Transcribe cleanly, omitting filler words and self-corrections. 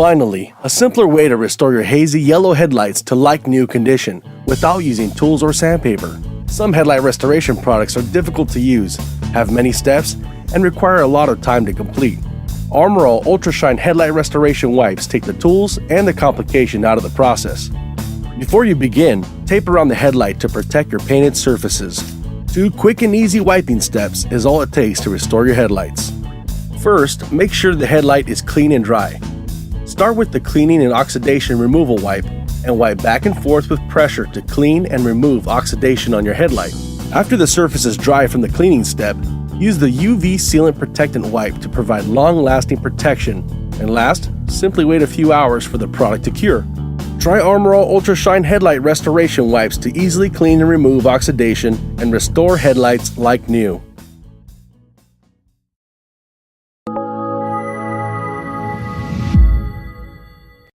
Finally, a simpler way to restore your hazy yellow headlights to like-new condition without using tools or sandpaper. Some headlight restoration products are difficult to use, have many steps, and require a lot of time to complete. Armor All Ultra Shine Headlight Restoration Wipes take the tools and the complication out of the process. Before you begin, tape around the headlight to protect your painted surfaces. 2 quick and easy wiping steps is all it takes to restore your headlights. First, make sure the headlight is clean and dry. Start with the cleaning and oxidation removal wipe and wipe back and forth with pressure to clean and remove oxidation on your headlight. After the surface is dry from the cleaning step, use the UV sealant protectant wipe to provide long-lasting protection. And last, simply wait a few hours for the product to cure. Try Armor All Ultra Shine Headlight Restoration Wipes to easily clean and remove oxidation and restore headlights like new.